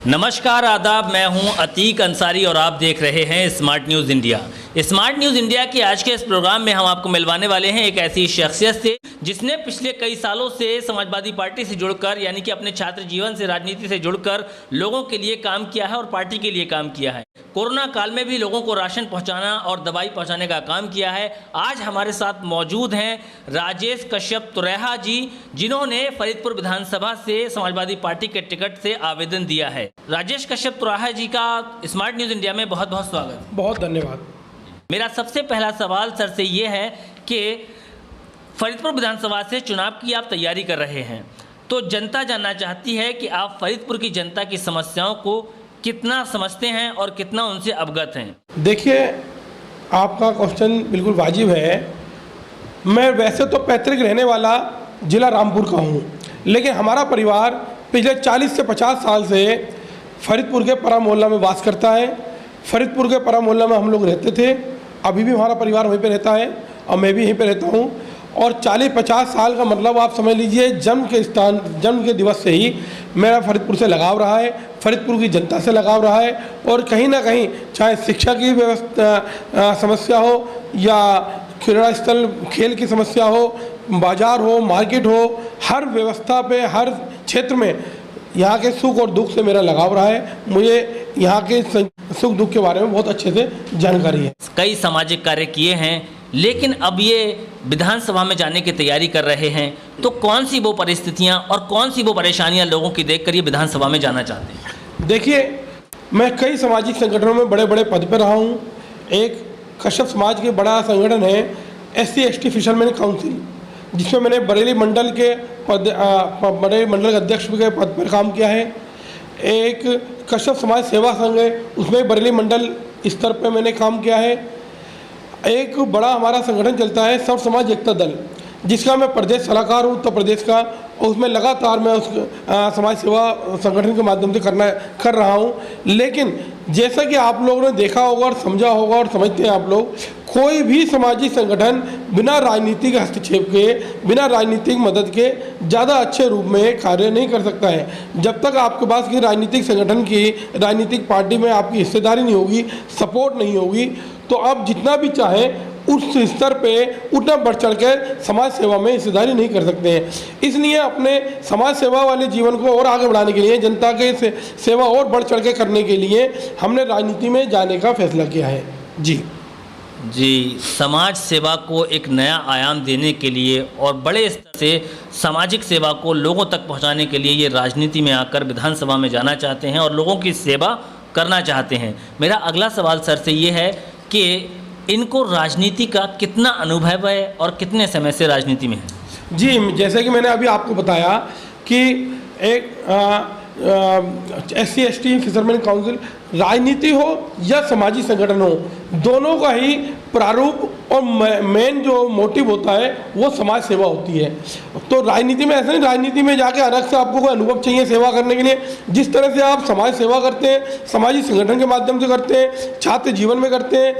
नमस्कार आदाब, मैं हूं अतीक अंसारी और आप देख रहे हैं smart news India. Smart news India के आज के इस प्रोग्राम में हम आपको मिलवाने वाले हैं एक ऐसी शख्सियत से जिसने पिछले कई सालों से समाजवादी पार्टी से जुड़कर यानी कि अपने छात्र जीवन से राजनीति से जुड़कर लोगों के लिए काम किया है और पार्टी के लिए काम किया है। कोरोना काल में भी लोगों को राशन पहुंचाना और दवाई पहुंचाने का काम किया है। आज हमारे साथ मौजूद हैं राजेश कश्यप तुरैहा जी, जिन्होंने फरीदपुर विधानसभा से समाजवादी पार्टी के टिकट से आवेदन दिया है। राजेश कश्यप तुरैहा जी का स्मार्ट न्यूज़ इंडिया में बहुत बहुत स्वागत। बहुत धन्यवाद। मेरा सबसे पहला सवाल सर से ये है कि फरीदपुर विधानसभा से चुनाव की आप तैयारी कर रहे हैं, तो जनता जानना चाहती है कि आप फरीदपुर की जनता की समस्याओं को कितना समझते हैं और कितना उनसे अवगत हैं। देखिए, आपका क्वेश्चन बिल्कुल वाजिब है। मैं वैसे तो पैतृक रहने वाला ज़िला रामपुर का हूँ, लेकिन हमारा परिवार पिछले 40 से 50 साल से फरीदपुर के परा मोहल्ला में वास करता है। फरीदपुर के परा मोहल्ला में हम लोग रहते थे, अभी भी हमारा परिवार वहीं पे रहता है और मैं भी यहीं पे रहता हूँ। और 40-50 साल का मतलब आप समझ लीजिए, जन्म के दिवस से ही मेरा फरीदपुर से लगाव रहा है, फरीदपुर की जनता से लगाव रहा है। और कहीं ना कहीं चाहे शिक्षा की व्यवस्था समस्या हो या क्रीड़ा स्थल खेल की समस्या हो, बाज़ार हो, मार्केट हो, हर व्यवस्था पे हर क्षेत्र में यहाँ के सुख और दुख से मेरा लगाव रहा है। मुझे यहाँ के सुख दुख के बारे में बहुत अच्छे से जानकारी है। कई सामाजिक कार्य किए हैं, लेकिन अब ये विधानसभा में जाने की तैयारी कर रहे हैं, तो कौन सी वो परिस्थितियाँ और कौन सी वो परेशानियाँ लोगों की देखकर ये विधानसभा में जाना चाहते हैं? देखिए, मैं कई सामाजिक संगठनों में बड़े बड़े पद पर रहा हूँ। एक कश्यप समाज के बड़ा संगठन है SC/ST फिशरमैन काउंसिल, जिसमें मैंने बरेली मंडल के अध्यक्ष के पद पर काम किया है। एक कश्यप समाज सेवा संघ है, उसमें बरेली मंडल स्तर पर मैंने काम किया है। एक बड़ा हमारा संगठन चलता है सर्व समाज एकता दल, जिसका मैं प्रदेश सलाहकार हूँ उत्तर प्रदेश का, और उसमें लगातार मैं उस समाज सेवा संगठन के माध्यम से कर रहा हूँ। लेकिन जैसा कि आप लोगों ने देखा होगा और समझा होगा और समझते हैं आप लोग, कोई भी सामाजिक संगठन बिना राजनीतिक हस्तक्षेप के, बिना राजनीतिक मदद के ज़्यादा अच्छे रूप में कार्य नहीं कर सकता है। जब तक आपके पास की राजनीतिक संगठन की, राजनीतिक पार्टी में आपकी हिस्सेदारी नहीं होगी, सपोर्ट नहीं होगी, तो आप जितना भी चाहें उस स्तर पे उतना बढ़ चढ़ कर समाज सेवा में हिस्सेदारी नहीं कर सकते हैं। इसलिए अपने समाज सेवा वाले जीवन को और आगे बढ़ाने के लिए, जनता के सेवा और बढ़ चढ़ के करने के लिए हमने राजनीति में जाने का फैसला किया है। जी, समाज सेवा को एक नया आयाम देने के लिए और बड़े स्तर से सामाजिक सेवा को लोगों तक पहुंचाने के लिए ये राजनीति में आकर विधानसभा में जाना चाहते हैं और लोगों की सेवा करना चाहते हैं। मेरा अगला सवाल सर से ये है कि इनको राजनीति का कितना अनुभव है और कितने समय से राजनीति में है? जी, जैसे कि मैंने अभी आपको बताया कि एक SC/ST फिशरमैन काउंसिल, राजनीति हो या सामाजिक संगठन हो, दोनों का ही प्रारूप और मेन जो मोटिव होता है वो समाज सेवा होती है। तो राजनीति में ऐसा नहीं, राजनीति में जाके अलग से आपको कोई अनुभव चाहिए सेवा करने के लिए। जिस तरह से आप समाज सेवा करते हैं, सामाजिक संगठन के माध्यम से करते हैं, छात्र जीवन में करते हैं,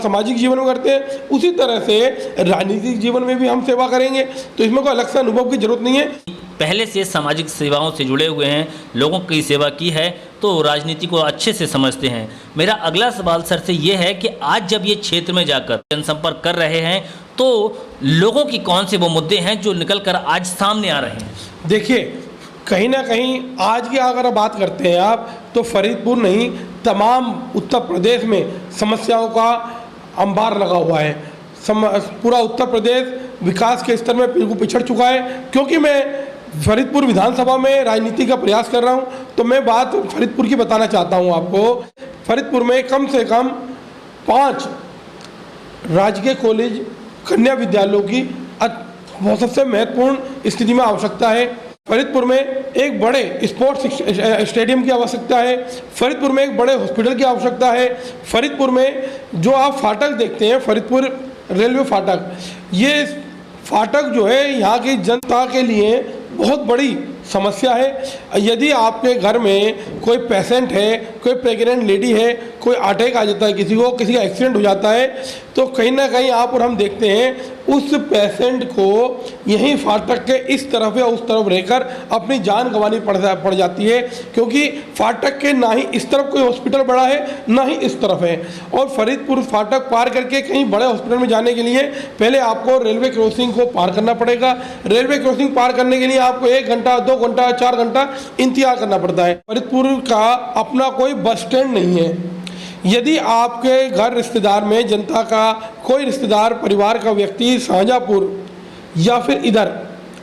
सामाजिक जीवन में करते हैं, उसी तरह से राजनीतिक जीवन में भी हम सेवा करेंगे। तो इसमें कोई अलग से अनुभव की जरूरत नहीं है। पहले से सामाजिक सेवाओं से जुड़े हुए हैं, लोगों की सेवा की है, तो राजनीति को अच्छे से समझते हैं। मेरा अगला सवाल सर से ये है कि आज जब ये क्षेत्र में जाकर जनसंपर्क कर रहे हैं, तो लोगों की कौन से वो मुद्दे हैं जो निकल कर आज सामने आ रहे हैं? देखिए, कहीं ना कहीं आज की अगर बात करते हैं आप, तो फरीदपुर नहीं, तमाम उत्तर प्रदेश में समस्याओं का अंबार लगा हुआ है। पूरा उत्तर प्रदेश विकास के स्तर में बिल्कुल पिछड़ चुका है। क्योंकि मैं फरीदपुर विधानसभा में राजनीति का प्रयास कर रहा हूं, तो मैं बात फरीदपुर की बताना चाहता हूं आपको। फरीदपुर में कम से कम 5 राजकीय कॉलेज, कन्या विद्यालयों की सबसे महत्वपूर्ण स्थिति में आवश्यकता है। फरीदपुर में एक बड़े स्पोर्ट्स स्टेडियम की आवश्यकता है। फरीदपुर में एक बड़े हॉस्पिटल की आवश्यकता है। फरीदपुर में जो आप फाटक देखते हैं, फरीदपुर रेलवे फाटक, ये फाटक जो है यहाँ की जनता के लिए बहुत बड़ी समस्या है। यदि आपके घर में कोई पेशेंट है, कोई प्रेग्नेंट लेडी है, कोई अटैक आ जाता है, किसी का एक्सीडेंट हो जाता है, तो कहीं ना कहीं आप और हम देखते हैं उस पेशेंट को यहीं फाटक के इस तरफ या उस तरफ रहकर अपनी जान गंवानी पड़ जाती है, क्योंकि फाटक के ना ही इस तरफ कोई हॉस्पिटल बड़ा है ना ही इस तरफ है। और फरीदपुर फाटक पार करके कहीं बड़े हॉस्पिटल में जाने के लिए पहले आपको रेलवे क्रॉसिंग को पार करना पड़ेगा। रेलवे क्रॉसिंग पार करने के लिए आपको 1 घंटा 2 घंटा 4 घंटा इंतजार करना पड़ता है। फरीदपुर का अपना कोई बस स्टैंड नहीं है। यदि आपके घर रिश्तेदार में जनता का कोई रिश्तेदार परिवार का व्यक्ति शाहजहाँपुर या फिर इधर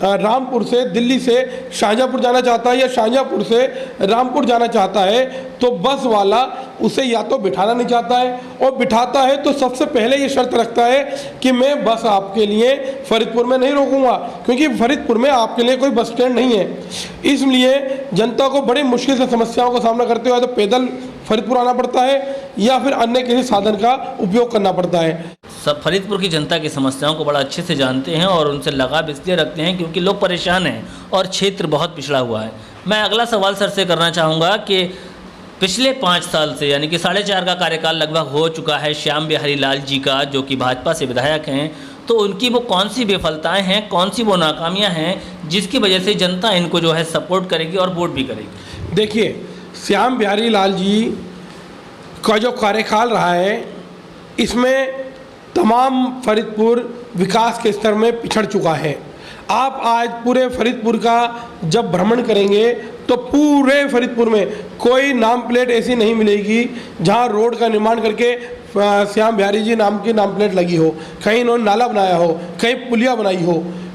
रामपुर से दिल्ली से शाहजहाँपुर जाना चाहता है या शाहजहाँपुर से रामपुर जाना चाहता है, तो बस वाला उसे या तो बिठाना नहीं चाहता है, और बिठाता है तो सबसे पहले ये शर्त रखता है कि मैं बस आपके लिए फरीदपुर में नहीं रोकूंगा, क्योंकि फरीदपुर में आपके लिए कोई बस स्टैंड नहीं है। इसलिए जनता को बड़ी मुश्किल से समस्याओं का सामना करते हुए तो पैदल फरीदपुर आना पड़ता है या फिर अन्य किसी साधन का उपयोग करना पड़ता है। सब फरीदपुर की जनता की समस्याओं को बड़ा अच्छे से जानते हैं और उनसे लगाव इसलिए रखते हैं क्योंकि लोग परेशान हैं और क्षेत्र बहुत पिछड़ा हुआ है। मैं अगला सवाल सर से करना चाहूँगा कि पिछले 5 साल से यानी कि 4.5 का कार्यकाल लगभग हो चुका है श्याम बिहारी लाल जी का, जो कि भाजपा से विधायक हैं, तो उनकी वो कौन सी विफलताएं हैं, कौन सी वो नाकामियां हैं जिसकी वजह से जनता इनको जो है सपोर्ट करेगी और वोट भी करेगी? देखिए, श्याम बिहारी लाल जी का जो कार्यकाल रहा है इसमें तमाम फरीदपुर विकास के स्तर में पिछड़ चुका है। आप आज पूरे फरीदपुर का जब भ्रमण करेंगे तो पूरे फरीदपुर में कोई नाम प्लेट ऐसी नहीं मिलेगी जहां रोड का निर्माण करके श्याम बिहारी जी नाम की नाम प्लेट लगी हो, कहीं इन्होंने नाला बनाया हो, कहीं पुलिया बनाई हो,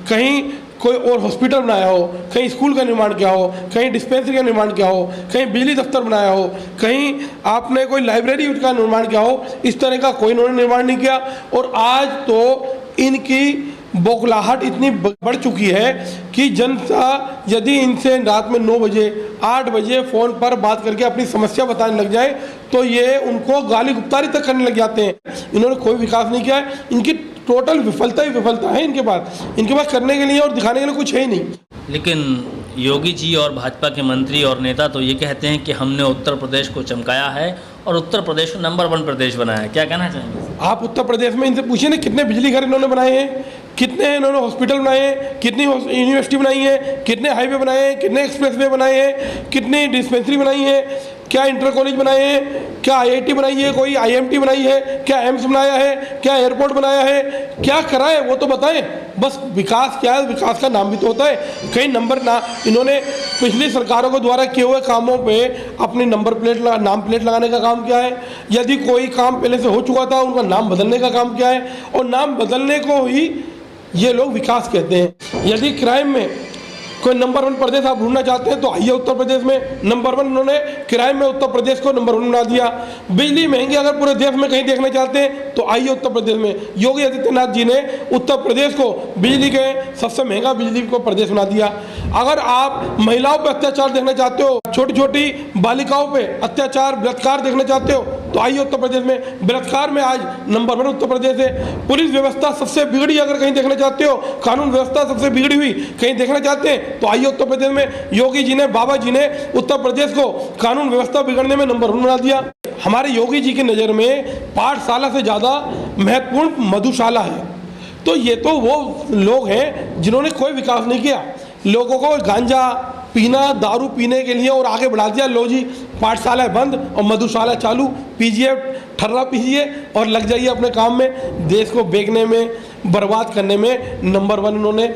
कहीं कोई और हॉस्पिटल बनाया हो, कहीं स्कूल का निर्माण किया हो, कहीं डिस्पेंसरी का निर्माण किया हो, कहीं बिजली दफ्तर बनाया हो, कहीं आपने कोई लाइब्रेरी का निर्माण किया हो। इस तरह का कोई इन्होंने निर्माण नहीं किया। और आज तो इनकी बौखलाहट इतनी बढ़ चुकी है कि जनता यदि इनसे रात में 9 बजे 8 बजे फ़ोन पर बात करके अपनी समस्या बताने लग जाए तो ये उनको गाली गुप्तारी तक करने लग जाते हैं। इन्होंने कोई विकास नहीं किया है। इनकी टोटल विफलता ही विफलता है इनके पास करने के लिए और दिखाने के लिए कुछ है ही नहीं। लेकिन योगी जी और भाजपा के मंत्री और नेता तो ये कहते हैं कि हमने उत्तर प्रदेश को चमकाया है और उत्तर प्रदेश को नंबर 1 प्रदेश बनाया है। क्या कहना चाहेंगे? आप उत्तर प्रदेश में इनसे पूछिए ना, कितने बिजली घर इन्होंने बनाए हैं, कितने इन्होंने हॉस्पिटल बनाए हैं, कितनी यूनिवर्सिटी बनाई है, कितने हाईवे बनाए हैं, कितने एक्सप्रेसवे बनाए हैं, कितनी डिस्पेंसरी बनाई है, क्या इंटर कॉलेज बनाए हैं, क्या IIT बनाई है, कोई IMT बनाई है, क्या एम्स बनाया है, क्या एयरपोर्ट बनाया है, क्या करा है वो तो बताएं। बस विकास क्या है, विकास का नाम भी तो होता है। कहीं नंबर ना इन्होंने पिछली सरकारों के द्वारा किए हुए कामों पे अपनी नाम प्लेट लगाने का काम किया है। यदि कोई काम पहले से हो चुका था उनका नाम बदलने का काम किया है, और नाम बदलने को ही ये लोग विकास कहते हैं। यदि क्राइम में कोई नंबर 1 प्रदेश आप ढूंढना चाहते हैं तो आइए उत्तर प्रदेश में नंबर 1 उन्होंने क्राइम में उत्तर प्रदेश को नंबर 1 बना दिया। बिजली महंगी अगर पूरे देश में कहीं देखना चाहते हैं तो आइए उत्तर प्रदेश में। योगी आदित्यनाथ जी ने उत्तर प्रदेश को बिजली के सबसे महंगा बिजली को प्रदेश बना दिया। अगर आप महिलाओं पर अत्याचार देखना चाहते हो, छोटी छोटी बालिकाओं पे अत्याचार बलात्कार देखना चाहते हो तो आइए उत्तर प्रदेश में। बलात्कार में आज नंबर 1 उत्तर प्रदेश है। पुलिस व्यवस्था सबसे बिगड़ी अगर कहीं देखना चाहते हो, कानून व्यवस्था सबसे बिगड़ी हुई कहीं देखना चाहते हैं तो आइए उत्तर प्रदेश में। योगी जी ने, बाबा जी ने उत्तर प्रदेश को कानून व्यवस्था बिगड़ने में नंबर 1 बना दिया। हमारे योगी जी की नज़र में पाठशाला से ज़्यादा महत्वपूर्ण मधुशाला है। तो ये तो वो लोग हैं जिन्होंने कोई विकास नहीं किया। लोगों को गांजा पीना, दारू पीने के लिए और आगे बढ़ा दिया। लो जी, पाठशाला बंद और मधुशाला चालू, पीजिए, ठर्रा पीजिए और लग जाइए अपने काम में। देश को बेचने में, बर्बाद करने में नंबर 1 इन्होंने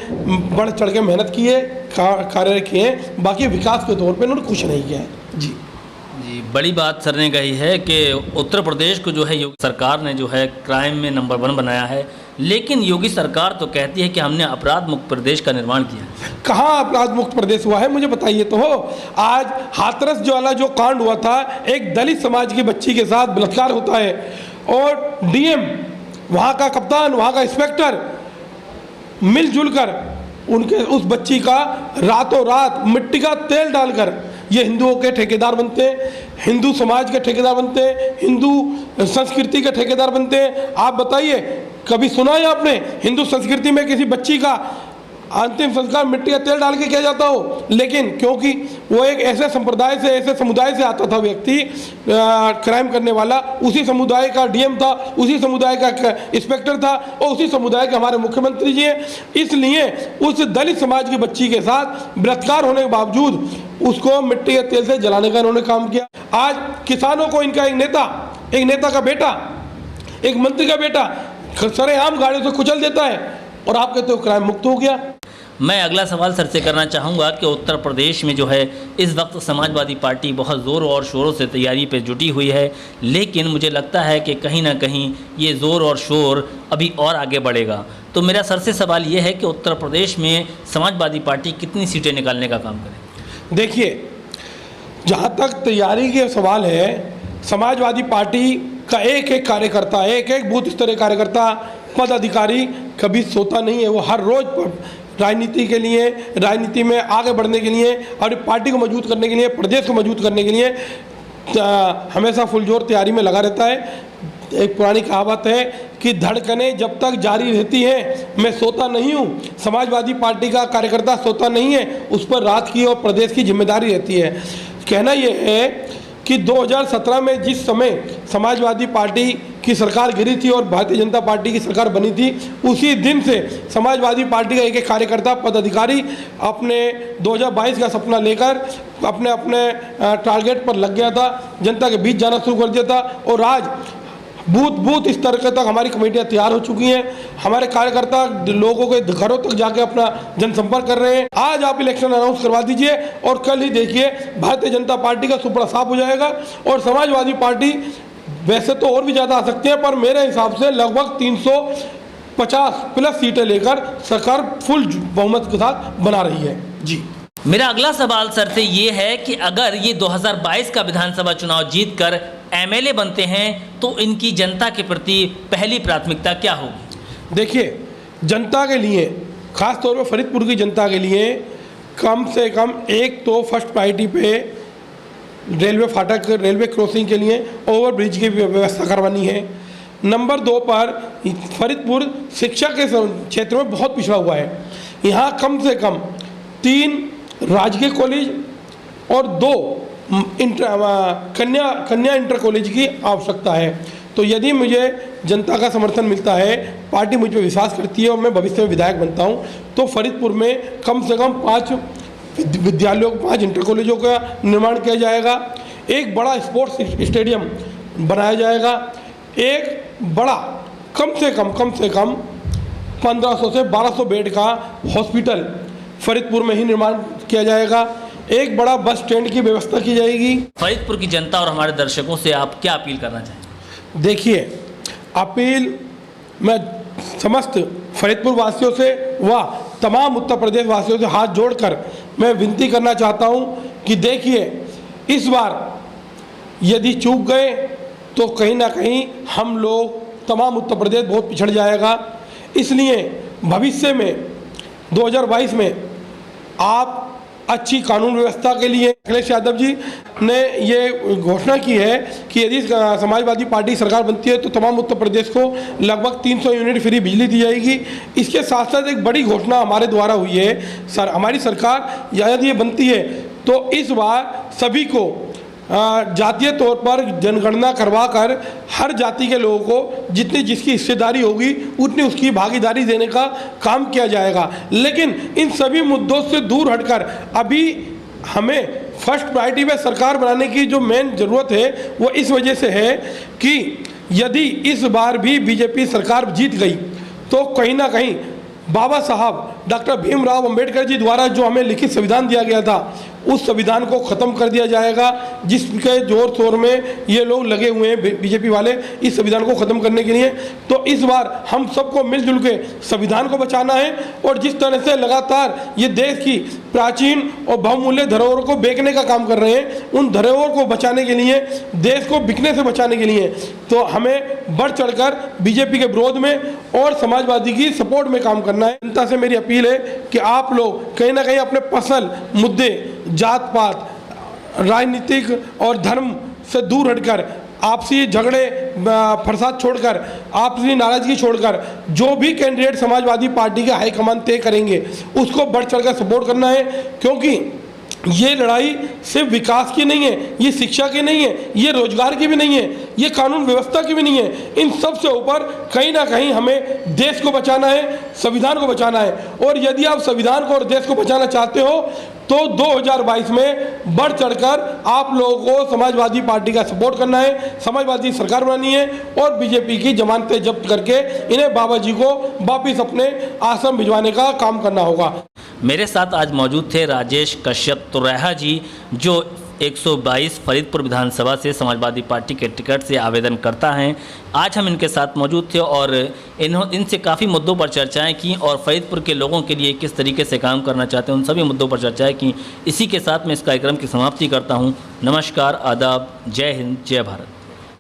बढ़ चढ़ के मेहनत की है, कार्य किए हैं। बाकी विकास के तौर पे इन्होंने कुछ नहीं किया है। जी जी, बड़ी बात सर ने कही है कि उत्तर प्रदेश को जो है योगी सरकार ने जो है क्राइम में नंबर 1 बनाया है, लेकिन योगी सरकार तो कहती है कि हमने अपराध मुक्त प्रदेश का निर्माण किया। कहाँ अपराध मुक्त प्रदेश हुआ है, मुझे बताइए तो हो। आज हाथरस वाला जो कांड हुआ था, एक दलित समाज की बच्ची के साथ बलात्कार होता है और DM, वहाँ का कप्तान, वहाँ का इंस्पेक्टर मिलजुल कर उनके उस बच्ची का रातों रात मिट्टी का तेल डालकर ये हिंदुओं के ठेकेदार बनते हैं, हिंदू समाज के ठेकेदार बनते हैं, हिंदू संस्कृति के ठेकेदार बनते हैं। आप बताइए, कभी सुना है आपने हिंदू संस्कृति में किसी बच्ची का अंतिम संस्कार मिट्टी का तेल डाल के किया जाता हो? लेकिन क्योंकि वो एक ऐसे संप्रदाय से, ऐसे समुदाय से आता था व्यक्ति, क्राइम करने वाला, उसी समुदाय का डीएम था, उसी समुदाय का इंस्पेक्टर था और उसी समुदाय के हमारे मुख्यमंत्री जी हैं। इसलिए उस दलित समाज की बच्ची के साथ बलात्कार होने के बावजूद उसको मिट्टी के तेल से जलाने का इन्होंने काम किया। आज किसानों को इनका एक नेता का बेटा, एक मंत्री का बेटा सरेआम गाड़ियों से कुचल देता है और आप कहते हो क्राइम मुक्त हो गया। मैं अगला सवाल सर से करना चाहूँगा कि उत्तर प्रदेश में जो है इस वक्त समाजवादी पार्टी बहुत ज़ोर और शोरों से तैयारी पे जुटी हुई है, लेकिन मुझे लगता है कि कहीं ना कहीं ये ज़ोर और शोर अभी और आगे बढ़ेगा। तो मेरा सर से सवाल ये है कि उत्तर प्रदेश में समाजवादी पार्टी कितनी सीटें निकालने का काम करे? देखिए, जहाँ तक तैयारी के सवाल है, समाजवादी पार्टी का एक एक कार्यकर्ता, एक एक बूथ स्तरीय कार्यकर्ता, पदाधिकारी कभी सोता नहीं है। वो हर रोज़ राजनीति के लिए, राजनीति में आगे बढ़ने के लिए और पार्टी को मजबूत करने के लिए, प्रदेश को मजबूत करने के लिए हमेशा फुलजोर तैयारी में लगा रहता है। एक पुरानी कहावत है कि धड़कनें जब तक जारी रहती हैं मैं सोता नहीं हूँ। समाजवादी पार्टी का कार्यकर्ता सोता नहीं है, उस पर रात की और प्रदेश की जिम्मेदारी रहती है। कहना यह है कि 2017 में जिस समय समाजवादी पार्टी की सरकार गिरी थी और भारतीय जनता पार्टी की सरकार बनी थी, उसी दिन से समाजवादी पार्टी का एक एक कार्यकर्ता, पदाधिकारी अपने 2022 का सपना लेकर अपने अपने टारगेट पर लग गया था, जनता के बीच जाना शुरू कर दिया था। और आज बूथ स्तर तक हमारी कमेटियां तैयार हो चुकी हैं। हमारे कार्यकर्ता लोगों के घरों तक जाके अपना जनसंपर्क कर रहे हैं। आज आप इलेक्शन अनाउंस करवा दीजिए और कल ही देखिए भारतीय जनता पार्टी का सुपड़ा साफ हो जाएगा। और समाजवादी पार्टी वैसे तो और भी ज़्यादा आ सकते हैं, पर मेरे हिसाब से लगभग 350 प्लस सीटें लेकर सरकार फुल बहुमत के साथ बना रही है। जी, मेरा अगला सवाल सर से ये है कि अगर ये 2022 का विधानसभा चुनाव जीतकर एमएलए बनते हैं तो इनकी जनता के प्रति पहली प्राथमिकता क्या होगी? देखिए, जनता के लिए, खास तौर पर फरीदपुर की जनता के लिए कम से कम एक तो फर्स्ट प्रायोरिटी पे रेलवे फाटक, रेलवे क्रॉसिंग के लिए ओवर ब्रिज की व्यवस्था करवानी है। नंबर 2 पर फरीदपुर शिक्षा के क्षेत्र में बहुत पिछड़ा हुआ है। यहाँ कम से कम 3 राजकीय कॉलेज और 2 कन्या इंटर कॉलेज की आवश्यकता है। तो यदि मुझे जनता का समर्थन मिलता है, पार्टी मुझ पर विश्वास करती है और मैं भविष्य में विधायक बनता हूं, तो फरीदपुर में कम से कम 5 विद्यालयों, 5 इंटर कॉलेजों का निर्माण किया जाएगा। एक बड़ा स्पोर्ट्स स्टेडियम बनाया जाएगा। एक बड़ा कम से कम 1500 से 1200 बेड का हॉस्पिटल फरीदपुर में ही निर्माण किया जाएगा। एक बड़ा बस स्टैंड की व्यवस्था की जाएगी। फरीदपुर की जनता और हमारे दर्शकों से आप क्या अपील करना चाहेंगे? देखिए, अपील मैं समस्त फरीदपुर वासियों से व तमाम उत्तर प्रदेश वासियों से हाथ जोड़कर मैं विनती करना चाहता हूं कि देखिए, इस बार यदि चूक गए तो कहीं ना कहीं हम लोग, तमाम उत्तर प्रदेश बहुत पिछड़ जाएगा। इसलिए भविष्य में 2022 में आप अच्छी कानून व्यवस्था के लिए अखिलेश यादव जी ने ये घोषणा की है कि यदि समाजवादी पार्टी सरकार बनती है तो तमाम उत्तर प्रदेश को लगभग 300 यूनिट फ्री बिजली दी जाएगी। इसके साथ साथ एक बड़ी घोषणा हमारे द्वारा हुई है, हमारी सरकार यदि ये बनती है तो इस बार सभी को जातीय तौर पर जनगणना करवाकर हर जाति के लोगों को जितनी जिसकी हिस्सेदारी होगी उतनी उसकी भागीदारी देने का काम किया जाएगा। लेकिन इन सभी मुद्दों से दूर हटकर अभी हमें फर्स्ट प्रायोरिटी में सरकार बनाने की जो मेन ज़रूरत है वो इस वजह से है कि यदि इस बार भी बीजेपी सरकार जीत गई तो कहीं ना कहीं बाबा साहब डॉक्टर भीमराव अंबेडकर जी द्वारा जो हमें लिखित संविधान दिया गया था उस संविधान को ख़त्म कर दिया जाएगा, जिसके जोर शोर में ये लोग लगे हुए हैं बीजेपी वाले इस संविधान को ख़त्म करने के लिए। तो इस बार हम सबको मिलजुल के संविधान को बचाना है और जिस तरह से लगातार ये देश की प्राचीन और बहुमूल्य धरोहरों को बेचने का काम कर रहे हैं, उन धरोहर को बचाने के लिए, देश को बिकने से बचाने के लिए तो हमें बढ़ चढ़कर बीजेपी के विरोध में और समाजवादी की सपोर्ट में काम करना है। जनता से मेरी अपील है कि आप लोग कहीं ना कहीं अपने पर्सनल मुद्दे, जात पात, राजनीतिक और धर्म से दूर हटकर आपसी झगड़े फसाद छोड़कर, आपसी नाराजगी छोड़कर जो भी कैंडिडेट समाजवादी पार्टी के हाईकमान तय करेंगे उसको बढ़ चढ़कर सपोर्ट करना है। क्योंकि ये लड़ाई सिर्फ विकास की नहीं है, ये शिक्षा की नहीं है, ये रोजगार की भी नहीं है, ये कानून व्यवस्था की भी नहीं है। इन सब से ऊपर कहीं ना कहीं हमें देश को बचाना है, संविधान को बचाना है। और यदि आप संविधान को और देश को बचाना चाहते हो तो 2022 में बढ़ चढ़कर आप लोगों को समाजवादी पार्टी का सपोर्ट करना है, समाजवादी सरकार बनानी है और बीजेपी की जमानतें जब्त करके इन्हें बाबा जी को वापिस अपने आश्रम भिजवाने का काम करना होगा। मेरे साथ आज मौजूद थे राजेश कश्यप तुरैहा जी, जो 122 फरीदपुर विधानसभा से समाजवादी पार्टी के टिकट से आवेदन करता हैं। आज हम इनके साथ मौजूद थे और इनसे काफ़ी मुद्दों पर चर्चाएं की और फरीदपुर के लोगों के लिए किस तरीके से काम करना चाहते हैं उन सभी मुद्दों पर चर्चाएं की। इसी के साथ मैं इस कार्यक्रम की समाप्ति करता हूं। नमस्कार, आदाब, जय हिंद, जय भारत।